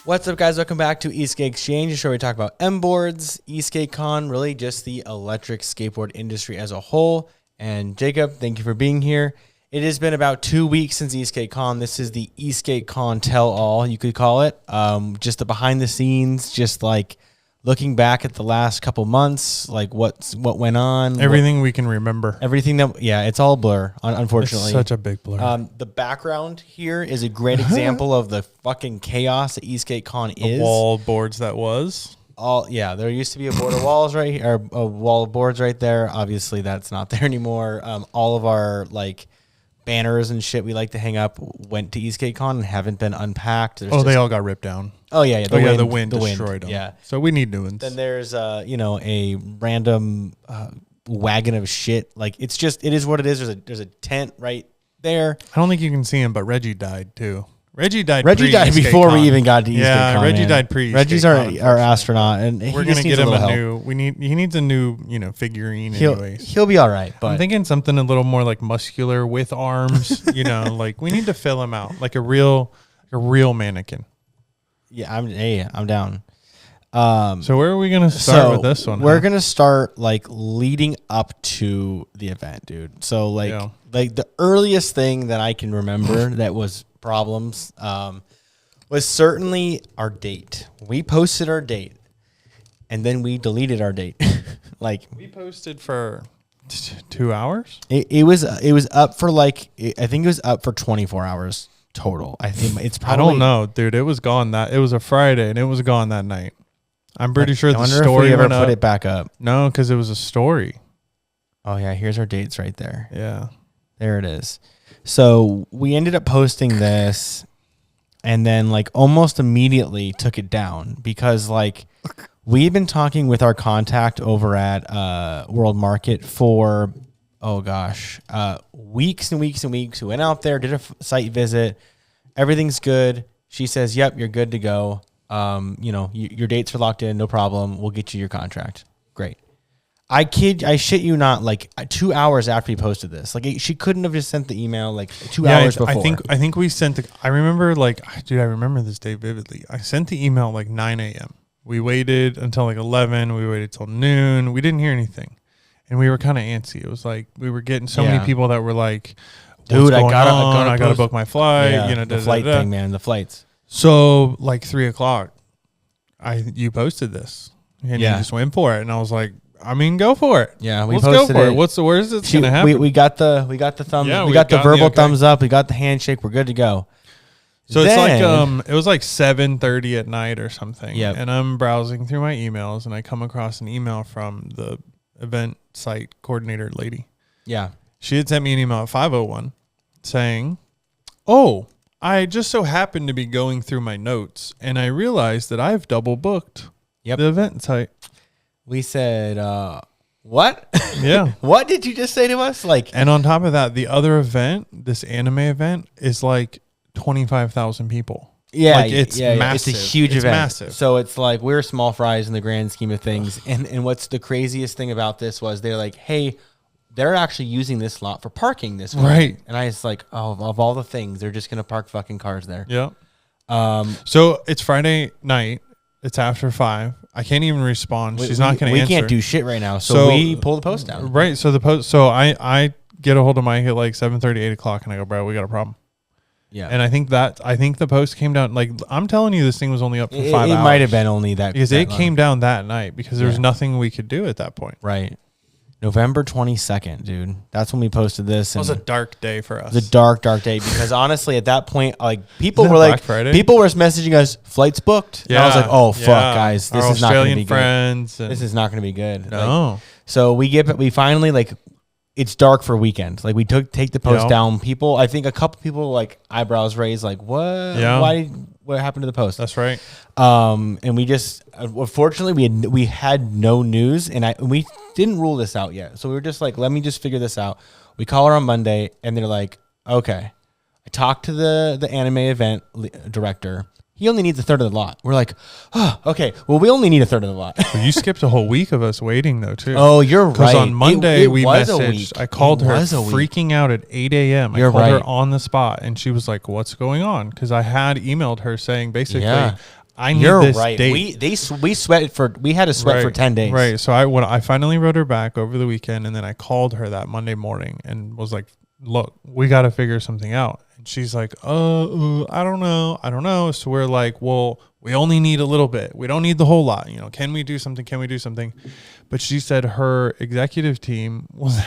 What's up, guys? Welcome back to Eskate Exchange, a show where we talk about MBoards, Eskate Con, really just the electric skateboard industry as a whole. And Jacob, thank you for being here. It has been about 2 weeks since Eskate Con. This is the Eskate Con tell-all, you could call it. Just the behind the scenes, just like looking back at the last couple months, like what went on. Everything we can remember. Everything that, yeah, it's all blur, unfortunately. It's such a big blur. The background here is a great example of the fucking chaos that Eskate Con is. The wall boards that was. Yeah, there used to be a board of walls right here, or a wall of boards right there. Obviously, that's not there anymore. All of our like banners and shit we like to hang up went to Eskate Con and haven't been unpacked. They all got ripped down. Oh yeah, the wind destroyed them. Yeah, so we need new ones. Then there's a random wagon of shit. Like it is what it is. There's a tent right there. I don't think you can see him, but Reggie died too. Reggie died before we even got to Eskate Con. Reggie died pre. Reggie's our astronaut, and we're gonna get him a new. He needs a new figurine. He'll be all right. But I'm thinking something a little more like muscular with arms. Like we need to fill him out like a real mannequin. Yeah, I'm down. So where are we gonna start with this one? We're gonna start like leading up to the event, dude. So like the earliest thing that I can remember that was problems was certainly our date. We posted our date, and then we deleted our date. Like we posted for 2 hours. It was up for like I think it was up for 24 hours total. I think it's probably. I don't know, dude. It was gone it was a Friday and it was gone that night. I'm pretty sure the story. I wonder if we ever put it back up. No, because it was a story. Oh yeah, here's our dates right there. Yeah, there it is. So we ended up posting this, and then like almost immedately took it down because like we've been talking with our contact over at World Market for weeks and weeks and weeks. We went out there, did a site visit. Everything's good. She says, "Yep, you're good to go. Your dates are locked in. No problem. We'll get you your contract." Great. I shit you not, like 2 hours after we posted this. Like she couldn't have just sent the email like 2 hours before. I think we sent I remember I remember this day vividly. I sent the email like 9 a.m. We waited until like 11. We waited till noon. We didn't hear anything. And we were kind of antsy. It was like we were getting so many people that were like, dude, I gotta book my flight. Yeah, the flight thing, man, the flights. So like 3 o'clock, you posted this and you just went for it. And I was like, I mean, go for it. Yeah, let's go for it. What's the worst that's gonna happen? We got the thumb. Yeah, we got the verbal thumbs up. We got the handshake. We're good to go. So it's like it was like 7:30 at night or something. Yeah, and I'm browsing through my emails and I come across an email from the event site coordinator lady. Yeah, she had sent me an email at 5:01 saying, "Oh, I just so happened to be going through my notes and I realized that I've double booked the event site." We said, "What? Yeah, what did you just say to us?" Like, and on top of that, the other event, this anime event, is like 25,000 people. Yeah, like it's massive. It's a huge event. Massive. So it's like we're small fries in the grand scheme of things. And what's the craziest thing about this was they're like, "Hey, they're actually using this lot for parking this week." Right. And I was like, "Oh, of all the things, they're just gonna park fucking cars there." Yeah. So it's Friday night. It's after 5. I can't even respond. She's not going to answer. We can't do shit right now. So we pull the post down. Right. So the post. So I get a hold of Mike at like 7:30, 8 o'clock, and I go, "Bro, we got a problem." Yeah. And I think the post came down. Like I'm telling you, this thing was only up for 5 hours. It might have been only that because it came down that night because there was nothing we could do at that point. Right. November 22nd, dude. That's when we posted this. It was a dark day for us. It was a dark day because honestly, at that point, like people were messaging us, "Flights booked." Yeah. And I was like, "Oh fuck, guys, this is not going to be good. This is not going to be good." No. Like, so we finally like, it's dark for weekend. Like we take the post down. People, I think a couple people like eyebrows raised, like, "What? Yeah. What happened to the post?" That's right. And we just, unfortunately, we had no news, and we didn't rule this out yet. So we were just like, let me just figure this out. We call her on Monday, and they're like, "Okay." I talked to the anime event director. he only needs a third of the lot. We're like, oh, okay, well, we only need a third of the lot. Well, you skipped a whole week of us waiting, though, too. Oh, you're right. Because on Monday, it we was messaged. I called her freaking out at 8 a.m. I called her on the spot, and she was like, what's going on? Because I had emailed her saying, basically, I need this date. We had to sweat for 10 days. Right. So I finally wrote her back over the weekend, and then I called her that Monday morning and was like, look, we got to figure something out. And she's like, I don't know. So we're like, well, we only need a little bit. We don't need the whole lot. You know, can we do something? But she said her executive team was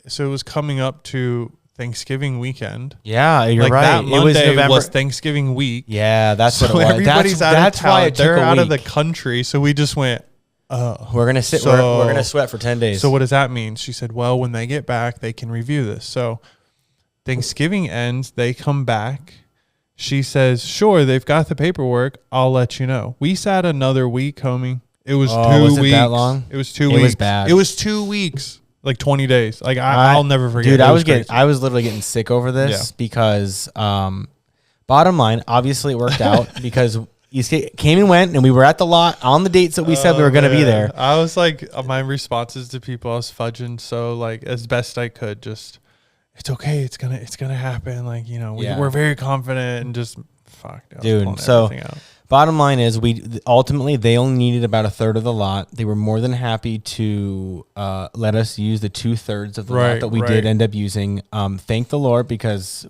so it was coming up to Thanksgiving weekend. Yeah, you're like right. That Monday was Thanksgiving week. Yeah, that's what it was. Everybody's out of town. Why they're out of the country. So we just went, we're gonna sit. We're gonna sweat for 10 days. So what does that mean? She said, well, when they get back, they can review this. So Thanksgiving ends, they come back. She says, sure, they've got the paperwork. I'll let you know. We sat another week, homie. It was 2 weeks. Was it that long? It was 2 weeks. It was bad. It was 2 weeks, like 20 days. Like I'll never forget. Dude, I was literally getting sick over this because, bottom line, obviously it worked out because Esk8 came and went, and we were at the lot on the dates that we said we were going to be there. I was like, my responses to people, I was fudging so like as best I could, just it's okay, it's gonna happen. Like, you know, we're very confident, and just dude. So bottom line is, ultimately they only needed about a third of the lot. They were more than happy to let us use the 2/3 of the lot that we did end up using. Thank the Lord, because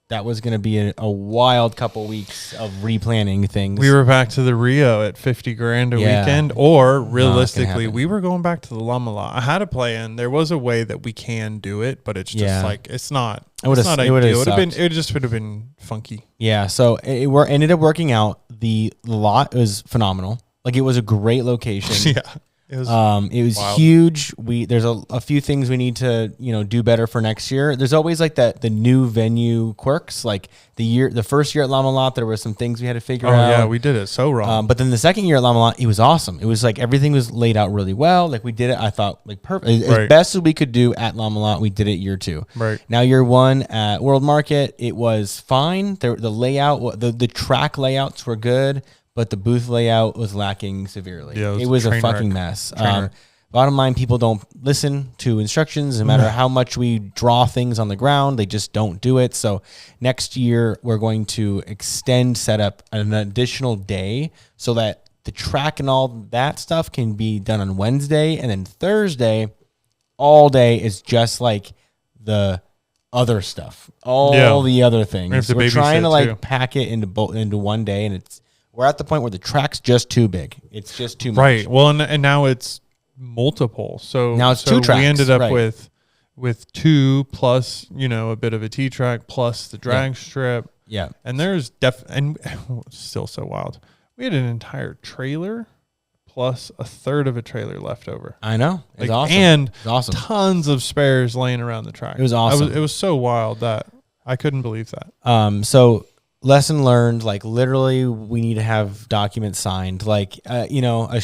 that was going to be a wild couple weeks of replanning things. We were back to the Rio at $50,000 a weekend, or realistically, we were going back to the Llama Lot. I had a plan. There was a way that we can do it, but it's just like it's not. It's not ideal. It just would have been funky. Yeah. So it ended up working out. The lot was phenomenal. Like, it was a great location. Yeah. It was huge. There's a few things we need to, do better for next year. There's always like the new venue quirks. Like the first year at Llama Lot, there were some things we had to figure out. Oh yeah, we did it so wrong. But then the second year at Llama Lot, it was awesome. It was like everything was laid out really well. Like, we did it, I thought, like perfect. As best as we could do at Llama Lot, we did it year 2. Right. Now year 1 at World Market, it was fine. The layout, the track layouts were good, but the booth layout was lacking severely. Yeah, it was a fucking mess. Bottom line, people don't listen to instructions. No matter how much we draw things on the ground, they just don't do it. So next year, we're going to set up an additional day so that the track and all that stuff can be done on Wednesday. And then Thursday, all day is just like the other stuff, all the other things. We're trying to pack it into one day, and we're at the point where the track's just too big. It's just too much. Right. Well, and now it's multiple. So now it's 2 tracks. We ended up with 2 plus, a bit of a T track plus the drag strip. Yeah. And there's and it's still so wild. We had an entire trailer plus a third of a trailer left over. I know. It's awesome. And it's awesome. Tons of spares laying around the track. It was awesome. It was so wild that I couldn't believe that. So lesson learned, like literally we need to have documents signed. Like, a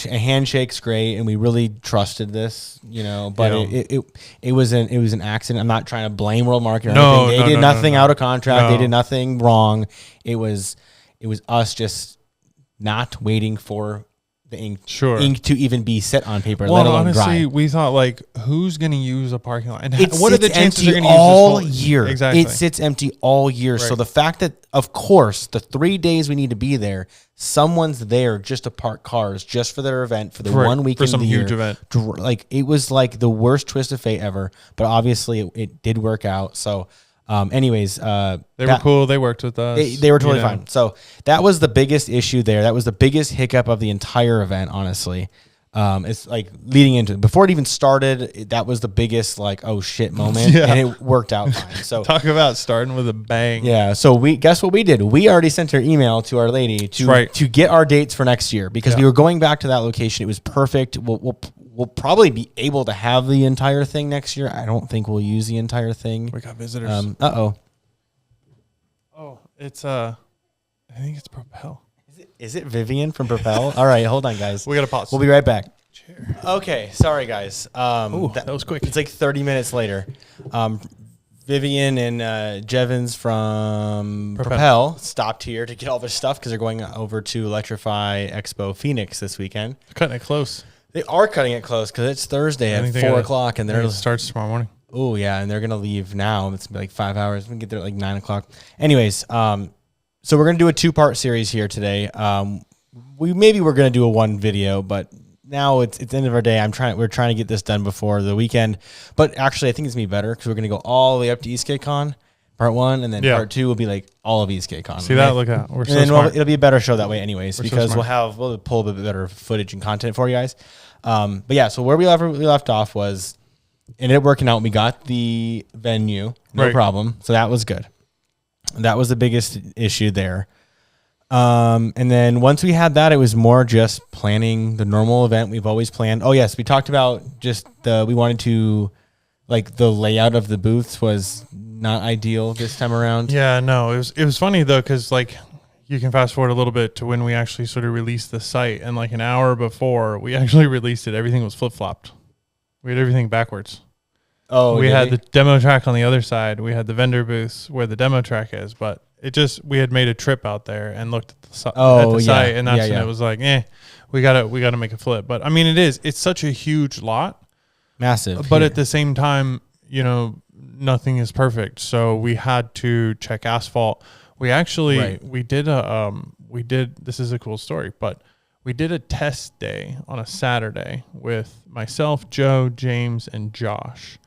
handshake's great, and we really trusted this, but it was an accident. I'm not trying to blame World Market or anything. They did nothing out of contract. They did nothing wrong. It was us just not waiting for the ink to even be set on paper, let alone honestly, dry. We thought, like, who's going to use a parking lot? And what are the chances they're going to use all this year? Exactly. It sits empty all year. Right. So the fact that, of course, the 3 days we need to be there, someone's there just to park cars just for their event for the 1 week for some huge event. Like, it was like the worst twist of fate ever. But obviously, it did work out. So. Anyways, they were cool. They worked with us. They were totally fine. So that was the biggest issue there. That was the biggest hiccup of the entire event, honestly. It's like leading into it. Before it even started, that was the biggest like, oh shit moment. And it worked out fine. So talk about starting with a bang. Yeah. So guess what we did? We already sent her email to Our Lady to get our dates for next year, because we were going back to that location. It was perfect. We'll probably be able to have the entire thing next year. I don't think we'll use the entire thing. We got visitors. Oh, it's I think it's Propel. Is it Vivian from Propel? All right, hold on, guys. We got to pause. We'll be right back. Okay, sorry, guys. That was quick. It's like 30 minutes later. Vivian and Jevons from Propel stopped here to get all their stuff because they're going over to Electrify Expo Phoenix this weekend. Cutting it close. They are cutting it close because it's Thursday at 4 o'clock, and it starts tomorrow morning. Oh yeah, and they're gonna leave now. It's gonna be like 5 hours. We can get there at like 9 o'clock. Anyways, so we're gonna do a 2-part series here today. We're gonna do a 1 video, but now it's the end of our day. We're trying to get this done before the weekend. But actually, I think it's gonna be better because we're gonna go all the way up to Eskate Con, part 1, and then part 2 will be like all of Eskate Con. See that? Look at we're so smart. It'll be a better show that way, anyways, because we'll pull a bit better footage and content for you guys. But yeah, so where we left off was ended up working out. We got the venue, no problem. So that was good. That was the biggest issue there. And then once we had that, it was more just planning the normal event we've always planned. Oh yes, we talked about just we wanted to, like, the layout of the booths was not ideal this time around. Yeah, no, it was funny though, because like you can fast forward a little bit to when we actually sort of released the site, and like an hour before we actually released it, everything was flip flopped. We had everything backwards. Oh, we had the demo track on the other side. We had the vendor booths where the demo track is, but we had made a trip out there and looked at the site, and that's when it was like, we gotta make a flip. But I mean, it's such a huge lot, massive. But at the same time, nothing is perfect, so we had to check asphalt. We actually we did this is a cool story, but we did a test day on a Saturday with myself, Joe, James, and Josh.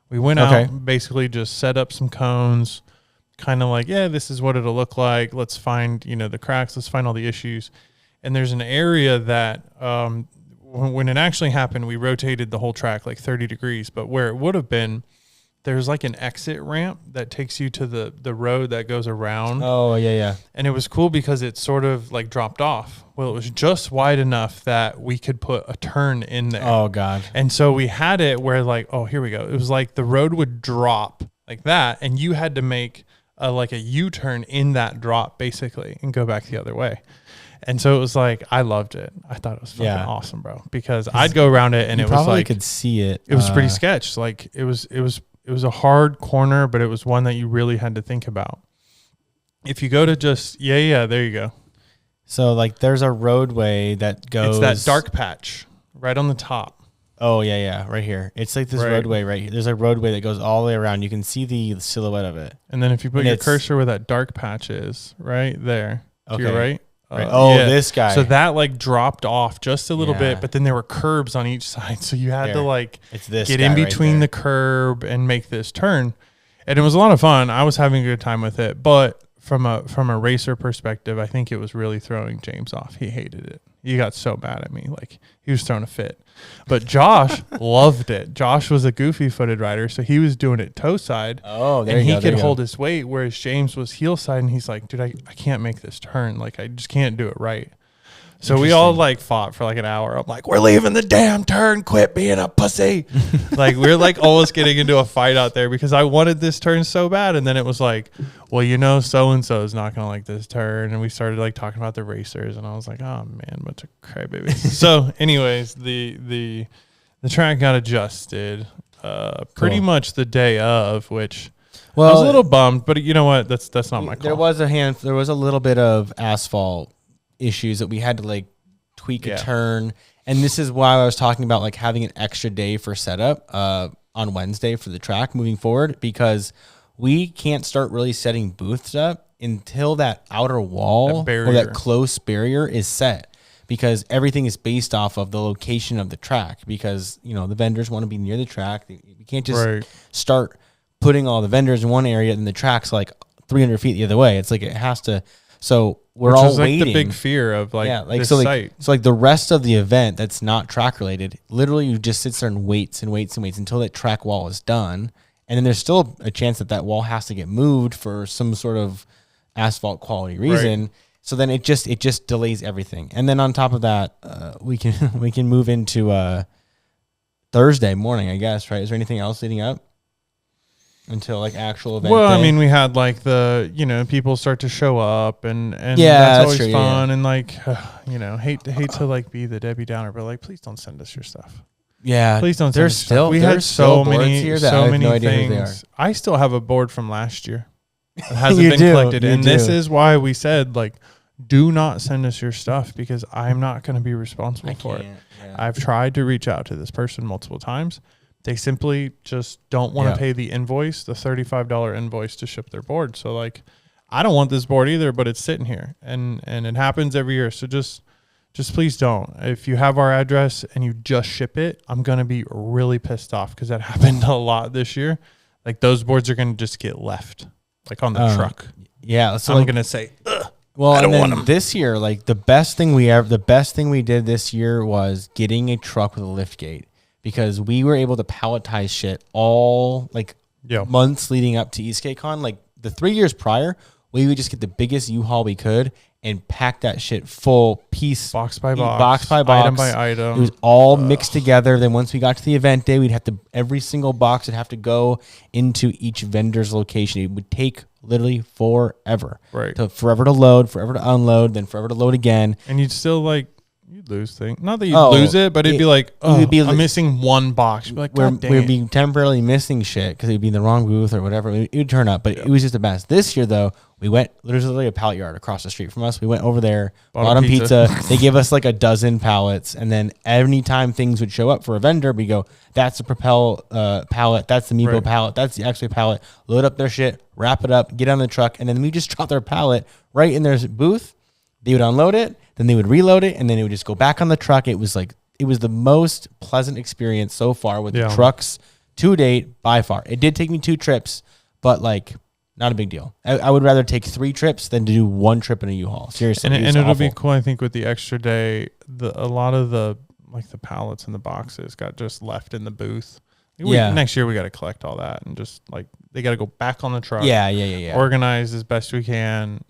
We went out, basically just set up some cones, kind of like, this is what it'll look like. Let's find, the cracks. Let's find all the issues. And there's an area that when it actually happened, we rotated the whole track like 30 degrees. But where it would have been, there's like an exit ramp that takes you to the road that goes around. Oh, yeah. And it was cool because it sort of like dropped off. Well, it was just wide enough that we could put a turn in there. Oh, God. And so we had it where like, oh, here we go. It was like the road would drop like that, and you had to make like a U-turn in that drop basically and go back the other way. And so it was like, I loved it. I thought it was fucking awesome, bro, because I'd go around it and it was like, could see it. It was pretty sketch. Like it was a hard corner, but it was one that you really had to think about. If you go to just, there you go. So like there's a roadway that goes. It's that dark patch right on the top. Oh, yeah, right here. It's like this roadway right here. There's a roadway that goes all the way around. You can see the silhouette of it. And then if you put your cursor where that dark patch is, right there, to your right. This guy. So that like dropped off just a little bit, but then there were curbs on each side. So you had to like get in between the curb and make this turn. And it was a lot of fun. I was having a good time with it. But from a racer perspective, I think it was really throwing James off. He hated it. He got so mad at me. Like he was throwing a fit. But Josh loved it. Josh was a goofy footed rider, so he was doing it toe side. Oh, there and you he go, could hold his weight, whereas James was heel side, and he's like, dude, I can't make this turn. Like I just can't do it right. So we all like fought for like an hour. I'm like, we're leaving the damn turn. Quit being a pussy. Like we're like almost getting into a fight out there because I wanted this turn so bad. And then it was like, well, so-and-so is not going to like this turn. And we started like talking about the racers. And I was like, oh man, bunch of crybabies. So anyways, the track got adjusted pretty much the day of, which I was a little bummed. But you know what? That's not my call. There was a little bit of asphalt issues that we had to like tweak a turn, and this is why I was talking about like having an extra day for setup on Wednesday for the track moving forward, because we can't start really setting booths up until that outer wall or that close barrier is set, because everything is based off of the location of the track, because the vendors want to be near the track. We can't just start putting all the vendors in one area and the track's like 300 feet the other way. It's like it has to. So we're all waiting. Like the big fear of this site. So like the rest of the event that's not track related, literally you just sits there and waits until that track wall is done. And then there's still a chance that wall has to get moved for some sort of asphalt quality reason. Right. So then it just delays everything. And then on top of that, we can move into Thursday morning, I guess, right? Is there anything else leading up until like actual event? Well, day? I mean, we had like people start to show up and that's always fun. And like, hate to like be the Debbie Downer, but like, please don't send us your stuff. Yeah, Please don't. There's still we there's had still so many boards here that so I have many no idea who they things. I still have a board from last year. It hasn't You been do, collected, you and this do. is why we said like, do not send us your stuff because I'm not going to be responsible for it. Yeah. I've tried to reach out to this person multiple times. They simply just don't want to pay the invoice, the $35 invoice to ship their board. So like, I don't want this board either, but it's sitting here, and it happens every year. So just please don't. If you have our address and you just ship it, I'm going to be really pissed off because that happened a lot this year. Like those boards are going to just get left like on the truck. Yeah. So I'm going to say, well, I don't and want then 'em. this year, like the best thing we did this year was getting a truck with a lift gate, because we were able to palletize shit all like months leading up to Esk8 Con. Like the 3 years prior, we would just get the biggest U-Haul we could and pack that shit full piece, box by box, item by item. It was all mixed together. Then once we got to the event day, we'd have to, every single box would have to go into each vendor's location. It would take literally forever. Right. So forever to load, forever to unload, then forever to load again. And you'd still like, you'd lose things. Not that you'd lose it, but it'd be like, I'm missing one box. You'd be like, we're being temporarily missing shit because it'd be in the wrong booth or whatever. It would turn up, but it was just the best. This year, though, we went, there's literally a pallet yard across the street from us. We went over there, bought them pizza. They gave us like a dozen pallets. And then anytime things would show up for a vendor, we go, that's the Propel pallet. That's the MBoards pallet. That's the X-Ray pallet. Load up their shit, wrap it up, get on the truck. And then we just drop their pallet right in their booth. They would unload it, then they would reload it, and then it would just go back on the truck. It was like, it was the most pleasant experience so far with the trucks to date by far. It did take me 2 trips, but like not a big deal. I would rather take 3 trips than to do 1 trip in a U-Haul. Seriously. And it'll be cool, I think, with the extra day, a lot of the like the pallets and the boxes got just left in the booth. Next year we got to collect all that and just like they got to go back on the truck. Yeah. Organize as best we can.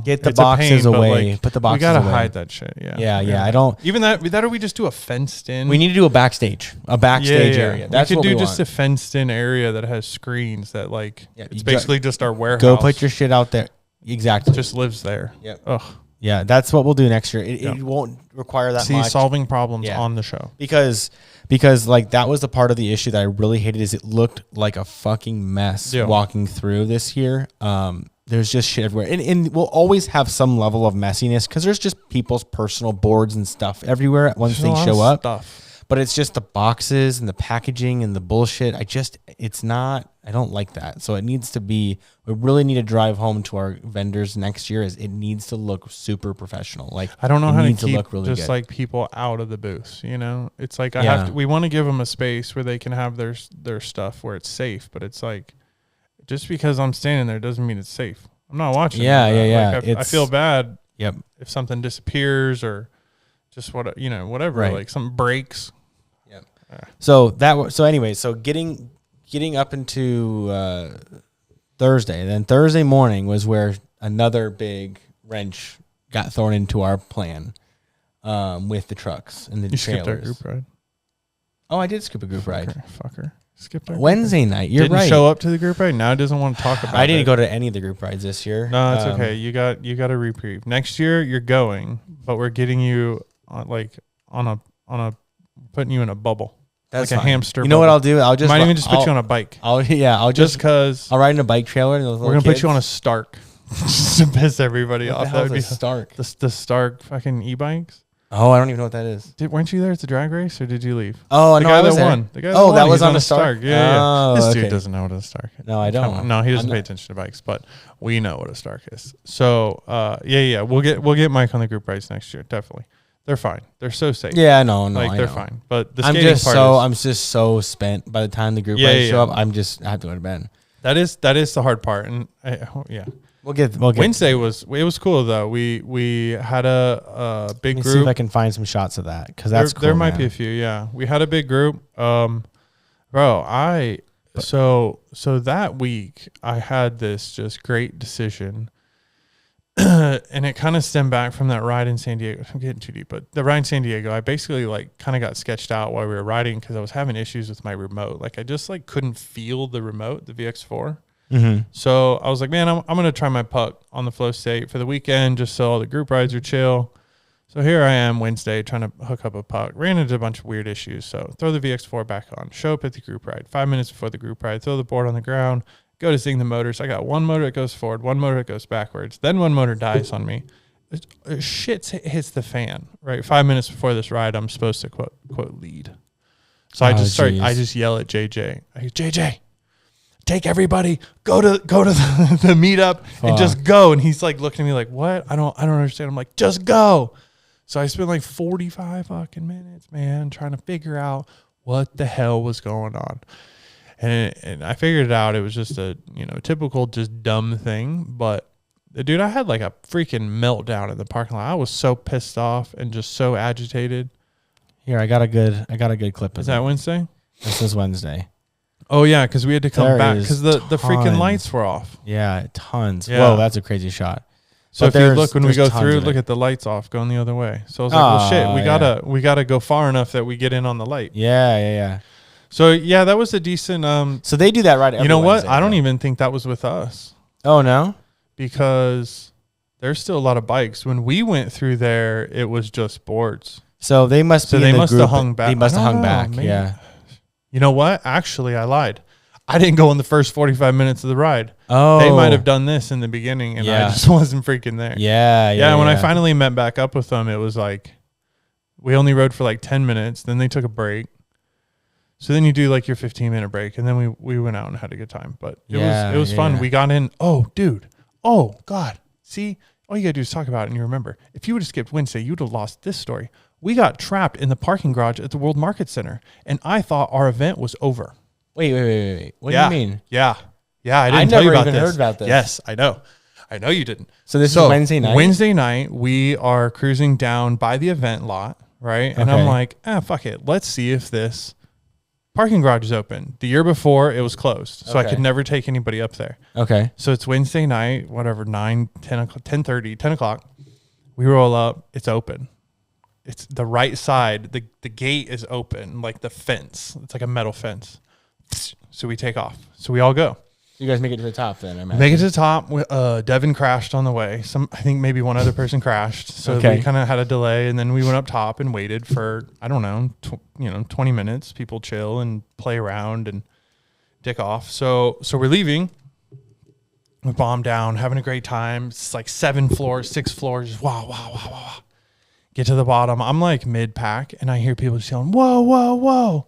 Get the boxes away. Like, put the boxes. We gotta away. hide that shit. Yeah. I don't. Even that, or we just do a fenced in. We need to do a backstage area. That's we could what do we just want. a fenced in area that has screens that like it's you basically just our warehouse. Go put your shit out there. Exactly. It just lives there. Yep. Ugh. Yeah, that's what we'll do next year. It won't require that much. Solving problems on the show. Because like that was the part of the issue that I really hated, is it looked like a fucking mess walking through this year. There's just shit everywhere. And we'll always have some level of messiness because there's just people's personal boards and stuff everywhere once things show up. But it's just the boxes and the packaging and the bullshit. I don't like that. So it needs to be, we really need to drive home to our vendors next year, is it needs to look super professional. Like, I don't know how to keep look really just good. Like people out of the booths, you know, it's like we want to give them a space where they can have their stuff where it's safe, but it's like, just because I'm standing there doesn't mean it's safe. I'm not watching. Yeah. Like I feel bad. Yep. If something disappears or just whatever, Right. like something breaks. Yep. So getting up into Thursday, then Thursday morning was where another big wrench got thrown into our plan with the trucks and the You trailers. skipped our group ride. Oh, I did skip a group ride. Fucker. Skipped our Wednesday night. You're Didn't right. show up to the group ride. Now it doesn't want to talk about it. I didn't go to any of the group rides this year. No, it's okay. You got a reprieve. Next year you're going, but we're getting you putting you in a bubble. That's like fine. a hamster. You know what I'll do? I'll just might even just put you on a bike. I'll Just because I'll ride in a bike trailer. And we're gonna put you on a Stark just to piss everybody off. That would be Stark. The Stark fucking e-bikes. Oh, I don't even know what that is. Weren't you there at the drag race, or did you leave? Oh, the no, guy I was that there. won. The guy that won, was he's on a Stark. Yeah. Oh, This okay. dude doesn't know what a Stark is. No, I don't. No, he doesn't pay attention to bikes, but we know what a Stark is. So, we'll get Mike on the group rides next year. Definitely, they're fine. They're so safe. Yeah, no, like they're know. fine. But the skating I'm just so spent by the time the group rides show up. I have to go to bed. That is the hard part, and We'll get Wednesday was cool though. We had a big Let me group. see if I can find some shots of that, because that's cool. There might be a few. Yeah, we had a big group. So that week I had this just great decision, and it kind of stemmed back from that ride in San Diego. I'm getting too deep, but the ride in San Diego, I basically like kind of got sketched out while we were riding because I was having issues with my remote. Like I just like couldn't feel the remote, the VX4. Mm-hmm. So I was like, man, I'm going to try my puck on the Flow State for the weekend just so all the group rides are chill. So here I am Wednesday trying to hook up a puck. Ran into a bunch of weird issues. So throw the VX4 back on. Show up at the group ride. 5 minutes before the group ride. Throw the board on the ground. Go to zing the motors. I got one motor that goes forward. One motor that goes backwards. Then one motor dies on me. Shit hits the fan. Right. 5 minutes before this ride, I'm supposed to quote lead. So I just yell at JJ. I go, JJ, take everybody, go to the meetup and just go. And he's like looking at me like, what? I don't understand. I'm like, just go. So I spent like 45 fucking minutes, man, trying to figure out what the hell was going on. And I figured it out. It was just a, typical just dumb thing. But dude, I had like a freaking meltdown in the parking lot. I was so pissed off and just so agitated. Here, I got a good clip. Is that Wednesday? This is Wednesday. Oh yeah, because we had to come back because the freaking lights were off. Yeah, tons. Yeah. Whoa, that's a crazy shot. So if you look when we go through, look at the lights off, going the other way. So I was like, well, shit, we gotta go far enough that we get in on the light. Yeah. So yeah, that was a decent. So they do that right. You know what? I don't even think that was with us. Oh no, because there's still a lot of bikes. When we went through there, it was just boards. So they must. So they must have hung back. They must have hung back. Maybe. Yeah. You know what? Actually, I lied. I didn't go in the first 45 minutes of the ride. Oh. They might have done this in the beginning, and I just wasn't freaking there. Yeah. When I finally met back up with them, it was like we only rode for like 10 minutes. Then they took a break. So then you do like your 15-minute break, and then we went out and had a good time. But it was fun. We got in. Oh, dude. Oh, God. See, all you got to do is talk about it, and you remember. If you would have skipped Wednesday, you would have lost this story. We got trapped in the parking garage at the World Market Center, and I thought our event was over. Wait. What do you mean? Yeah. I didn't tell you about this. I never even heard about this. Yes, I know. I know you didn't. So this is Wednesday night? Wednesday night, we are cruising down by the event lot, right? And I'm like, fuck it. Let's see if this parking garage is open. The year before, it was closed, so I could never take anybody up there. Okay. So it's Wednesday night, whatever, 9, 10, 10:30, 10 o'clock. We roll up. It's open. It's the right side. The gate is open, like the fence. It's like a metal fence. So we take off. So we all go. You guys make it to the top then, I imagine. Make it to the top. Devin crashed on the way. I think maybe one other person crashed. So we kind of had a delay, and then we went up top and waited for, I don't know, 20 minutes. People chill and play around and dick off. So we're leaving. We bomb down, having a great time. It's like 7 floors, 6 floors. Just wow. Get to the bottom. I'm like mid-pack, and I hear people just yelling, whoa.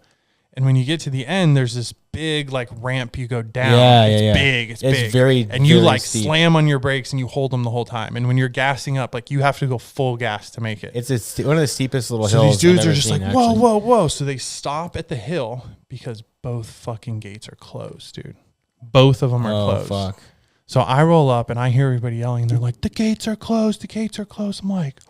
And when you get to the end, there's this big like ramp you go down. It's big. It's big. Very, and you like steep. Slam on your brakes and you hold them the whole time. And when you're gassing up, like you have to go full gas to make it. It's one of the steepest little so hills. These dudes are just like, whoa. So they stop at the hill because both fucking gates are closed, dude. Both of them are closed. Oh, fuck. So I roll up and I hear everybody yelling. And they're like, the gates are closed. I'm like,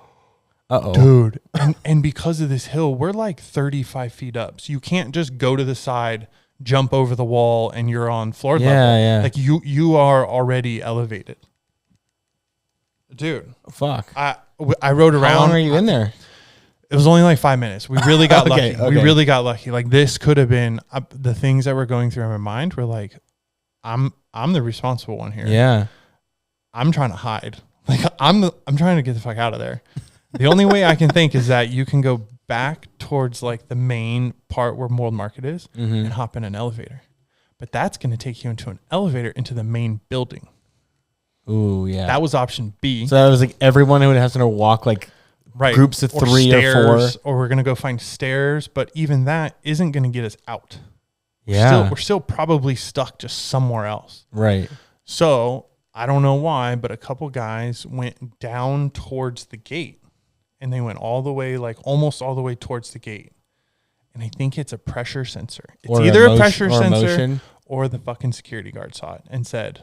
uh-oh. Dude. And because of this hill, we're like 35 feet up. So you can't just go to the side, jump over the wall, and you're on floor level. Yeah. Like you are already elevated. Dude. Fuck. I rode around. How long are you in there? It was only like 5 minutes. We really got lucky. Okay. We really got lucky. Like this could have been the things that were going through my mind were like, I'm the responsible one here. Yeah. I'm trying to hide. Like I'm trying to get the fuck out of there. The only way I can think is that you can go back towards like the main part where World Market is and hop in an elevator. But that's going to take you into an elevator into the main building. Ooh, yeah. That was option B. So that was like everyone who would have to walk like groups of 3 or 4. Or we're going to go find stairs. But even that isn't going to get us out. Yeah. We're still probably stuck just somewhere else. Right. So I don't know why, but a couple guys went down towards the gate. And they went all the way, like almost all the way towards the gate. And I think it's a pressure sensor. It's either a pressure sensor or the fucking security guard saw it and said,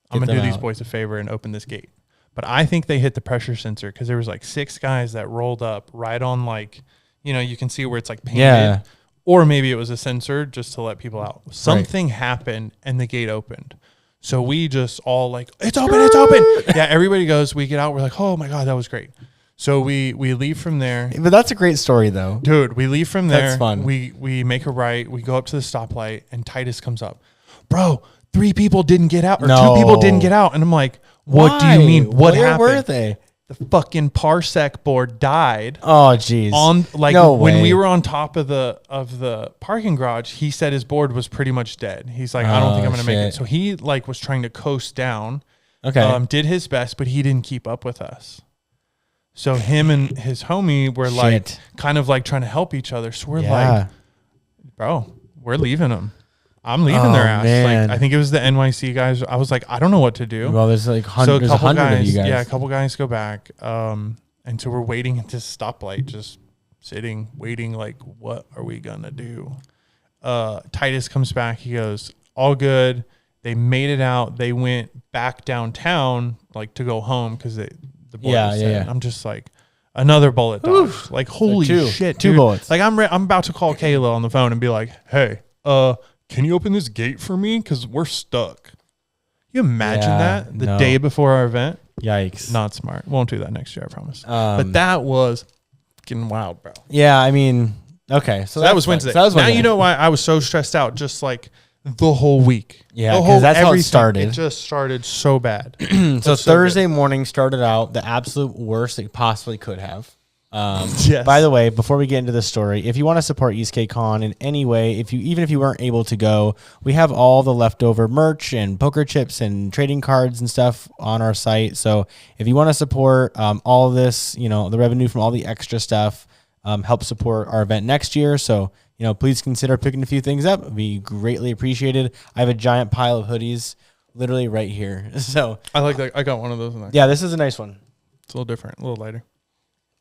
I'm going to do these boys a favor and open this gate. But I think they hit the pressure sensor because there was like 6 guys that rolled up right on like, you can see where it's like painted. Yeah. Or maybe it was a sensor just to let people out. Something happened and the gate opened. So we just all like, it's open. Yeah, everybody goes, we get out. We're like, oh my God, that was great. So we leave from there. But that's a great story, though. Dude, we leave from there. That's fun. We make a right. We go up to the stoplight, and Titus comes up. Bro, 3 people didn't get out, or 2 people didn't get out. And I'm like, what do you mean? What happened? Where were they? the fucking Parsec board died. Oh, geez. On like No when way. we were on top of the parking garage, he said his board was pretty much dead. He's like, I don't think I'm gonna make it. So he like was trying to coast down. Okay. Did his best, but he didn't keep up with us. So him and his homie were like kind of like trying to help each other. So we're like, bro, we're leaving them. I'm leaving their ass. Man. Like I think it was the NYC guys. I was like, I don't know what to do. Well, there's like So there's 100 guys, of you guys. yeah, a couple guys go back. And so we're waiting at this stoplight, just sitting, waiting. Like, what are we gonna do? Titus comes back. He goes, all good. They made it out. They went back downtown, like to go home because the board was set. And I'm just like, another bullet dodge. Like, holy shit, two dude. bullets. Like I'm about to call Kayla on the phone and be like, hey, can you open this gate for me? Because we're stuck. You imagine that the day before our event? Yikes. Not smart. Won't do that next year, I promise. But that was fucking wild, bro. Yeah, I mean, okay. So that was Wednesday. So that was Wednesday. Now you know why I was so stressed out just like the whole week. Yeah, because that's how it started. It just started so bad. So Thursday morning started out the absolute worst it possibly could have. Yes. By the way, before we get into the story, if you want to support Eskate Con in any way, even if you weren't able to go, we have all the leftover merch and poker chips and trading cards and stuff on our site. So if you want to support all of this, you know, the revenue from all the extra stuff, help support our event next year. So, you know, please consider picking a few things up. It'd be greatly appreciated. I have a giant pile of hoodies literally right here. So I like that. I got one of those in there. Yeah, this is a nice one. It's a little different, a little lighter.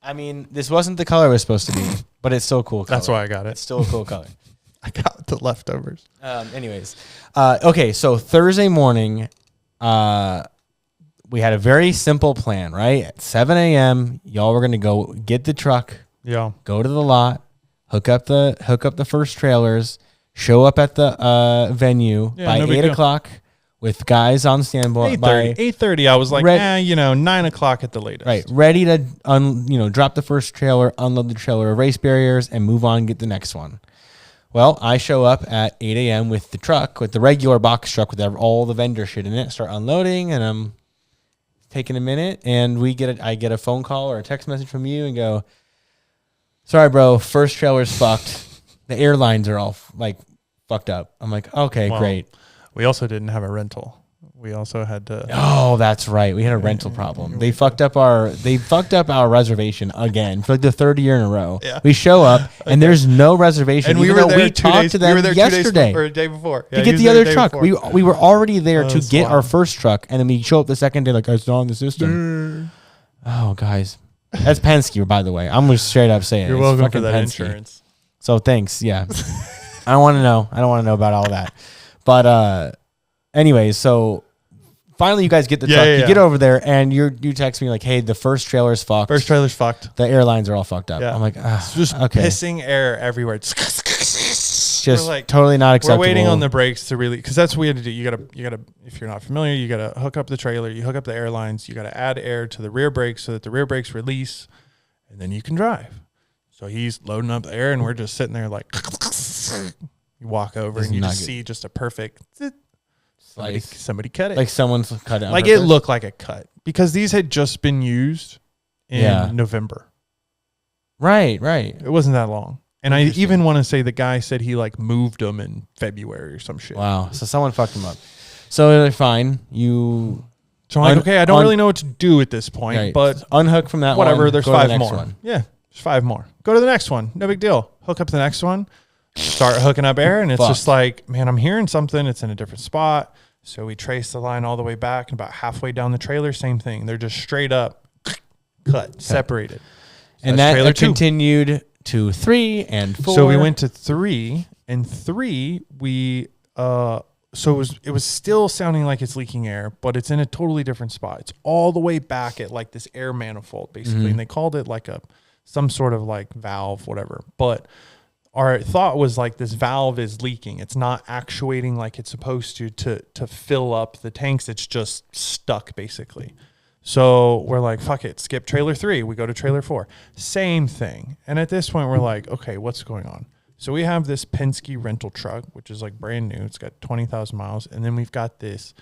I mean, this wasn't the color it was supposed to be, but it's still a cool color. That's why I got it. It's still a cool color. I got the leftovers. Anyways, okay, so Thursday morning, we had a very simple plan, right? At 7 a.m., y'all were going to go get the truck, go to the lot, hook up the first trailers, show up at the venue by 8 o'clock. With guys on standby. 8:30. I was like, 9 o'clock at the latest. Right, ready to drop the first trailer, unload the trailer, erase barriers, and move on and get the next one. Well, I show up at 8 a.m. with the truck, with the regular box truck with all the vendor shit in it, start unloading, and I'm taking a minute, and I get a phone call or a text message from you and go, sorry, bro, first trailer's fucked. The airlines are all like fucked up. I'm like, okay, great. We also didn't have a rental. We also had to. Oh, that's right. We had a rental problem. They fucked up our reservation again for like the third year in a row. Yeah. We show up and there's no reservation. And we were there. We talked to them yesterday or a day before to get the other truck. We were already there to get our first truck, and then we show up the second day like it's not on the system. Oh, guys, that's Penske, by the way. I'm just straight up saying you're welcome for that insurance. So thanks. Yeah, I don't want to know. I don't want to know about all that. But anyways, so finally you guys get the truck. You get over there and you text me like, hey, the first trailer's fucked. First trailer's fucked. The airlines are all fucked up. Yeah. I'm like, it's just pissing air everywhere. Just like, totally not acceptable. We're waiting on the brakes to really, because that's what we had to do. You gotta, if you're not familiar, you gotta hook up the trailer, you hook up the airlines, you gotta add air to the rear brakes so that the rear brakes release, and then you can drive. So he's loading up the air and we're just sitting there like, you walk over and you just see just a perfect, somebody cut it. Like someone's cut it. Like it looked like a cut because these had just been used in November. Right. It wasn't that long. And I even want to say the guy said he like moved them in February or some shit. Wow. So someone fucked them up. So they're fine. So I'm like, okay, I don't really know what to do at this point, but unhook from that whatever, one. There's go 5 to the more. One. Yeah, there's 5 more. Go to the next one. No big deal. Hook up the next one. Start hooking up air, and it's just like, man, I'm hearing something. It's in a different spot. So we trace the line all the way back, and about halfway down the trailer, same thing. They're just straight up cut. Separated. So and that continued to 3 and 4. So we went to 3, and 3 we so it was still sounding like it's leaking air, but it's in a totally different spot. It's all the way back at like this air manifold, basically, and they called it like some sort of like valve, whatever. But our thought was like this valve is leaking. It's not actuating like it's supposed to fill up the tanks. It's just stuck basically. So we're like, fuck it, skip trailer 3. We go to trailer 4. Same thing. And at this point we're like, okay, what's going on? So we have this Penske rental truck, which is like brand new. It's got 20,000 miles. And then we've got this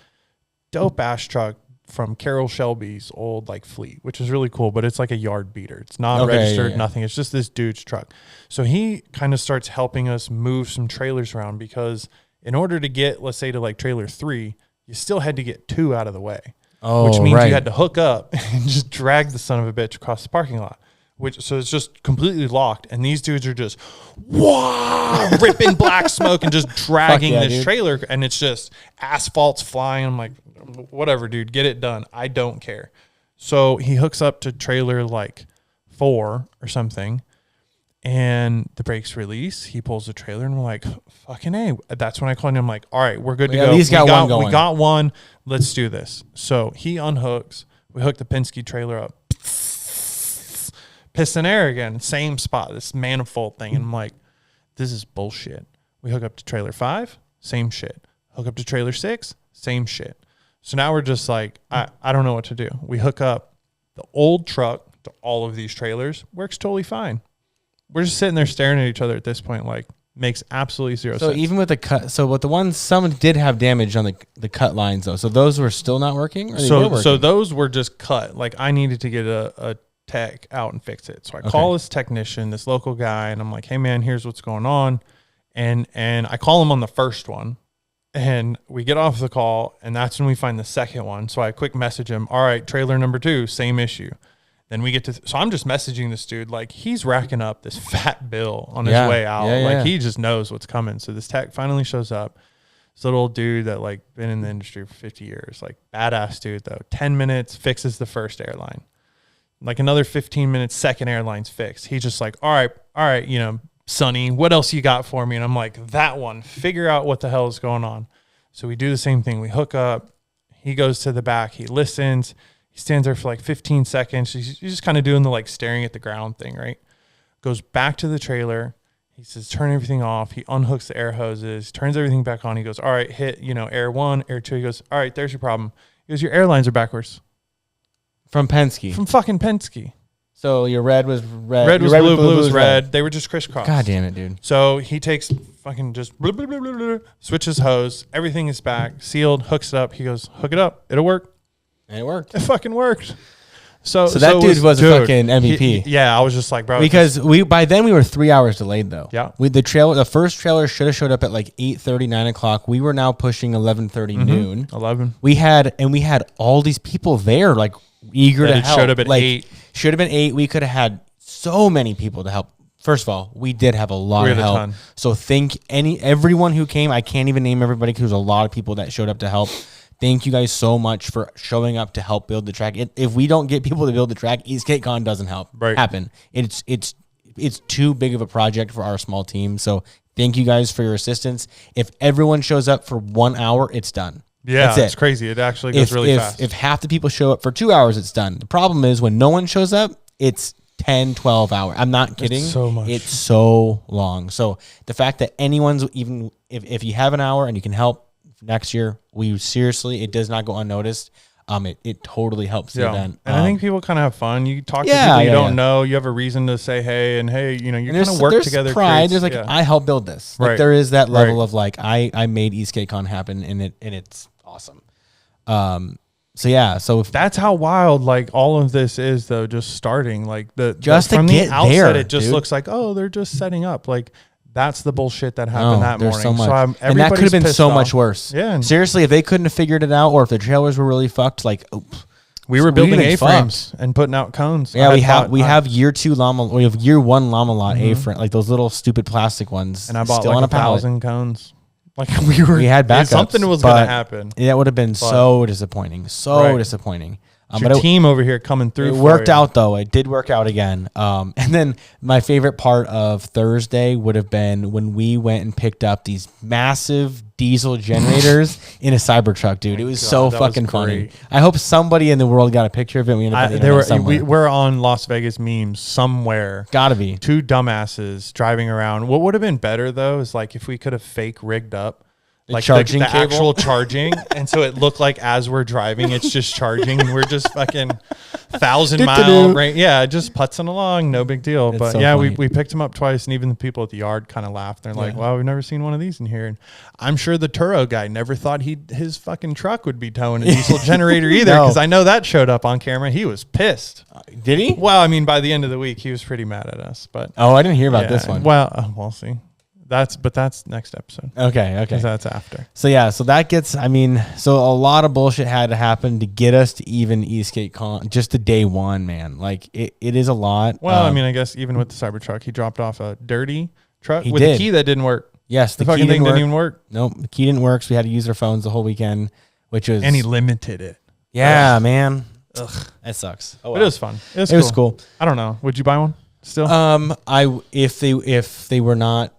dope ass truck from Carol Shelby's old like fleet, which is really cool, but it's like a yard beater. It's not registered, nothing. It's just this dude's truck. So he kind of starts helping us move some trailers around because in order to get, let's say, to like trailer 3, you still had to get 2 out of the way, which means you had to hook up and just drag the son of a bitch across the parking lot. So it's just completely locked, and these dudes are just ripping black smoke and just dragging this trailer, and it's just asphalt's flying. I'm like, whatever, dude, get it done. I don't care. So he hooks up to trailer like 4 or something, and the brakes release. He pulls the trailer, and we're like, fucking A. That's when I called him. I'm like, all right, we're good to go. At least got one going. We got one. Let's do this. So he unhooks. We hook the Penske trailer up. Piston air again, same spot, this manifold thing. And I'm like, this is bullshit. We hook up to trailer 5, same shit. Hook up to trailer 6, same shit. So now we're just like, I don't know what to do. We hook up the old truck to all of these trailers, works totally fine. We're just sitting there staring at each other at this point, like, makes absolutely zero sense. So even with the cut, so with the ones, some did have damage on the cut lines though. So those were still not working? Or they were working? So those were just cut. Like I needed to get a tech out and fix it. So I call this technician, this local guy, and I'm like, hey man, here's what's going on. And I call him on the first one, and we get off the call, and that's when we find the second one. So I quick message him, all right, trailer number 2, same issue. Then we get to, so I'm just messaging this dude, like he's racking up this fat bill on his way out. He just knows what's coming. So this tech finally shows up. This little old dude that like been in the industry for 50 years, like badass dude though. 10 minutes, fixes the first airline. Like another 15 minutes, second airline's fixed. He's just like, all right, you know, Sonny, what else you got for me? And I'm like, that one, figure out what the hell is going on. So we do the same thing. We hook up. He goes to the back. He listens. He stands there for like 15 seconds. He's just kind of doing the like staring at the ground thing, right? Goes back to the trailer. He says, turn everything off. He unhooks the air hoses, turns everything back on. He goes, all right, hit, you know, air 1, air 2. He goes, all right, there's your problem. He goes, your airlines are backwards. From Penske. From fucking Penske. So your red was red. Red was blue was red. They were just crisscross. God damn it, dude. So he takes fucking just switches hose. Everything is back, sealed, hooks it up. He goes, hook it up. It'll work. And it worked. It fucking worked. So that dude was a fucking MVP. I was just like, bro. Because by then we were 3 hours delayed though. Yeah. The first trailer should have showed up at like 8:30, 9 o'clock. We were now pushing 11:30 noon. 11. We had all these people there, like eager to help. Showed up at 8. Should have been 8. We could have had so many people to help. First of all, we did have a lot of help. So everyone who came. I can't even name everybody because there was a lot of people that showed up to help. Thank you guys so much for showing up to help build the track. If we don't get people to build the track, Eskate Con doesn't happen. It's too big of a project for our small team. So thank you guys for your assistance. If everyone shows up for 1 hour, it's done. Yeah, it's crazy. It actually goes really fast. If half the people show up for 2 hours, it's done. The problem is when no one shows up, it's 10, 12 hours. I'm not kidding. It's so much. It's so long. So the fact that anyone's, even if you have an hour and you can help next year, it does not go unnoticed. It totally helps the event. And I think people kind of have fun. You talk to people you don't know. You have a reason to say hey, and hey, you know, you kind of work together. There's pride. There's like, I helped build this. Like there is that level of like, I made Eskate Con happen, and it's awesome. So that's how wild like all of this is though, just starting like from the outset, it just looks like, oh, they're just setting up. Like that's the bullshit that happened that morning. So much. And that could have been so much worse. Yeah. Seriously, if they couldn't have figured it out, or if the trailers were really fucked, like we were building A-frames and putting out cones. Yeah, we have year 1 llama lot A-frame, like those little stupid plastic ones. And I bought still like on 1,000 cones. Like we had backups. Something was going to happen. That would have been so disappointing. Disappointing. But your team over here coming through. It worked out though. It did work out again. And then my favorite part of Thursday would have been when we went and picked up these massive diesel generators in a Cybertruck, dude. It was so fucking funny. I hope somebody in the world got a picture of it. We're on Las Vegas memes somewhere. Gotta be 2 dumbasses driving around. What would have been better though is like if we could have fake rigged up like charging the cable? actual charging. And so it looked like as we're driving, it's just charging and we're just fucking 1,000-mile range. Yeah, just putzing along. No big deal. But so yeah, funny. we picked him up twice, and even the people at the yard kind of laughed. They're like, wow, we've never seen one of these in here. And I'm sure the Turo guy never thought his fucking truck would be towing a diesel generator either, because I know that showed up on camera. He was pissed. Did he? Well, I mean, by the end of the week, he was pretty mad at us. But I didn't hear about this one. Well, we'll see. That's next episode. Okay. 'Cause that's after. So that gets, so a lot of bullshit had to happen to get us to even Esk8 Con, just to day one, man. Like it is a lot. Well, I mean, I guess even with the Cybertruck, he dropped off a dirty truck with did. a key that didn't work. Yes, The fucking thing didn't even work. Nope, the key didn't work, so we had to use our phones the whole weekend, which was... And he limited it. Yeah, man. Ugh, that sucks. Oh, well. It was fun. It was cool. I don't know. Would you buy one still? If they were not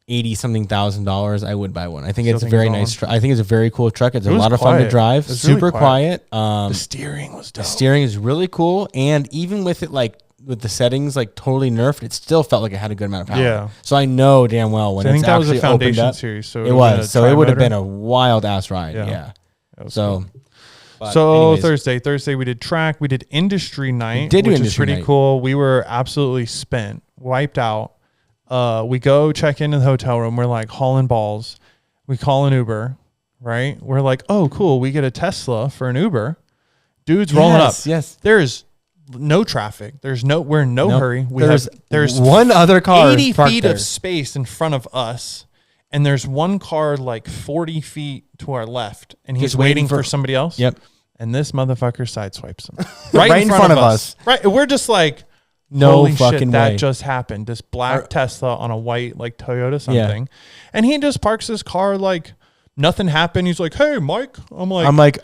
$80-something thousand, I would buy one. I think it's a very nice truck. I think it's a very cool truck. It's a lot of fun to drive. Super really quiet. The steering was dope. The steering is really cool, and even with it, like with the settings like totally nerfed, it still felt like it had a good amount of power. Yeah. So I know damn well when I think it's that was actually a foundation opened up, series. So it was. So it would have been a wild ass ride. Yeah. So. But so anyways. Thursday we did track. We did industry night, which is pretty cool. We were absolutely spent, wiped out. We go check into the hotel room. We're like hauling balls. We call an Uber, right? We're like, oh, cool. We get a Tesla for an Uber. Dude's rolling up. Yes. There's no traffic. We're in no hurry. There's one other car 80 feet there. of space in front of us. And there's one car like 40 feet to our left. And he's waiting for somebody else. Yep. And this motherfucker sideswipes him. Right in front of us. Right. We're just like, no holy fucking shit, way. that just happened. This black Tesla on a white like Toyota something. Yeah. And he just parks his car like nothing happened. He's like, hey, Mike. I'm like,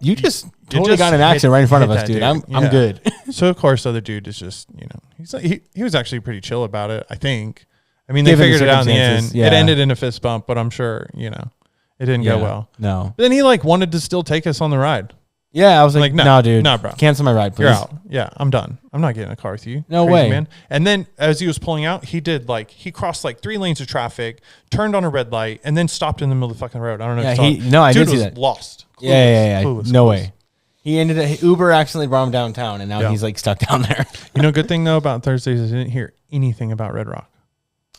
you just totally got an accident right in front of us, dude. I'm good. So of course the other dude is just, he was actually pretty chill about it, I think. I mean, they figured it out in the end. Yeah. It ended in a fist bump, but I'm sure, it didn't go well. No. But then he like wanted to still take us on the ride. Yeah, I was like, no, dude. No, bro. Cancel my ride, please. You're out. Yeah, I'm done. I'm not getting in a car with you. No way. Man. And then as he was pulling out, he crossed like 3 lanes of traffic, turned on a red light, and then stopped in the middle of the fucking road. I don't know if you saw it. I did see that. Lost. Clueless. Yeah. No way. He Uber accidentally brought him downtown, and now he's like stuck down there. Good thing though about Thursdays is I didn't hear anything about Red Rock.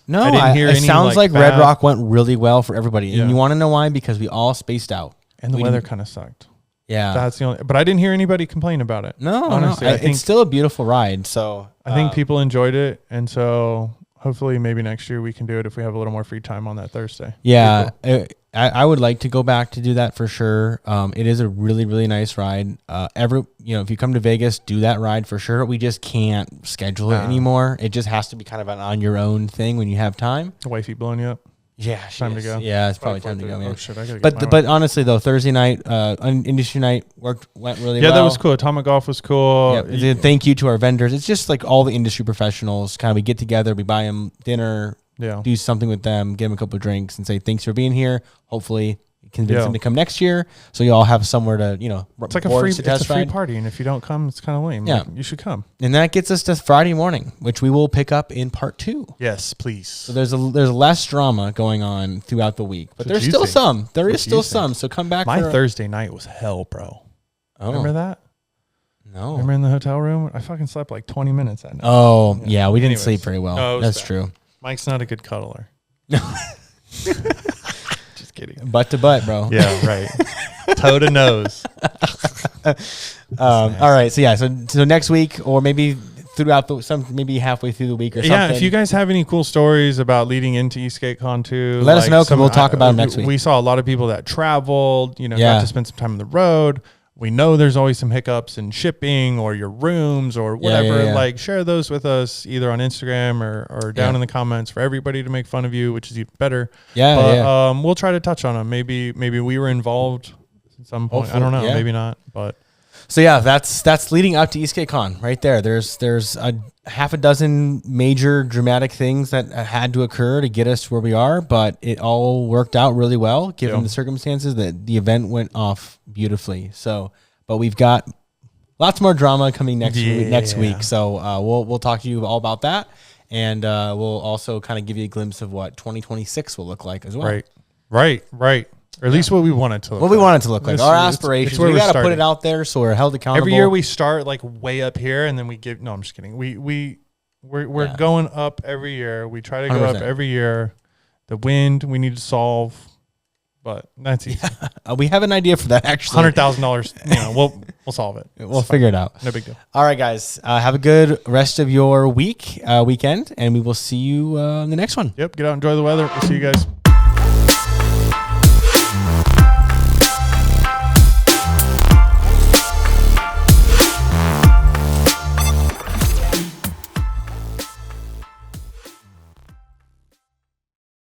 No, I didn't hear it sounds like Red Rock went really well for everybody. And you want to know why? Because we all spaced out. And the weather kind of sucked. Yeah. That's the only, but I didn't hear anybody complain about it. No, honestly. I think it's still a beautiful ride. So I think people enjoyed it. And so hopefully maybe next year we can do it if we have a little more free time on that Thursday. Yeah. Cool. I would like to go back to do that for sure. It is a really, really nice ride. If you come to Vegas, do that ride for sure. We just can't schedule it anymore. It just has to be kind of an on your own thing when you have time. The wifey blowing you up. Yeah, time to go. Yeah, it's probably time to go, man. Oh shit, I gotta get but honestly though, Thursday night, industry night went really well. Yeah, that was cool. Atomic Golf was cool. Yeah, thank you to our vendors. It's just like all the industry professionals. Kind of we get together, we buy them dinner, do something with them, give them a couple of drinks, and say thanks for being here. Hopefully, convince them to come next year, so you all have somewhere to It's like a free party, and if you don't come, it's kind of lame. Yeah, you should come. And that gets us to Friday morning, which we will pick up in part 2. Yes, please. So there's less drama going on throughout the week, but there's still some. There is still some. So come back. My Thursday night was hell, bro. Oh. Remember that? No. Remember in the hotel room? I fucking slept like 20 minutes that night. Oh, yeah. We didn't sleep very well. No, that's true. Mike's not a good cuddler. Just kidding. Butt to butt, bro. Yeah, right. Toe to nose. All right. So next week, or maybe throughout maybe halfway through the week or something. Yeah, if you guys have any cool stories about leading into Eskate Con too, let us know, because we'll talk about them next week. We saw a lot of people that traveled, got to spend some time on the road. We know there's always some hiccups in shipping or your rooms or whatever. Like, share those with us either on Instagram or down in the comments for everybody to make fun of you, which is even better. We'll try to touch on them. Maybe we were involved at some point. Hopefully, I don't know. Yeah. Maybe not. But so yeah, that's leading up to Eskate Con right there. There's a half a dozen major dramatic things that had to occur to get us to where we are, but it all worked out really well given the circumstances. That the event went off beautifully. So, but we've got lots more drama coming next week. So we'll talk to you all about that, and we'll also kind of give you a glimpse of what 2026 will look like as well. Right. Right. Or at least what we want it to look What we want it to look like. Our aspirations. where We we're got to put starting. it out there so we're held accountable. Every year we start like way up here, and then we give. No, I'm just kidding. We're going up every year. We try to go 100%. up every year. The wind we need to solve, but that's easy. We have an idea for that actually. $100,000. We'll solve it. We'll figure it out. No big deal. All right, guys. Have a good rest of your weekend, and we will see you in the next one. Yep. Get out, enjoy the weather. We'll see you guys.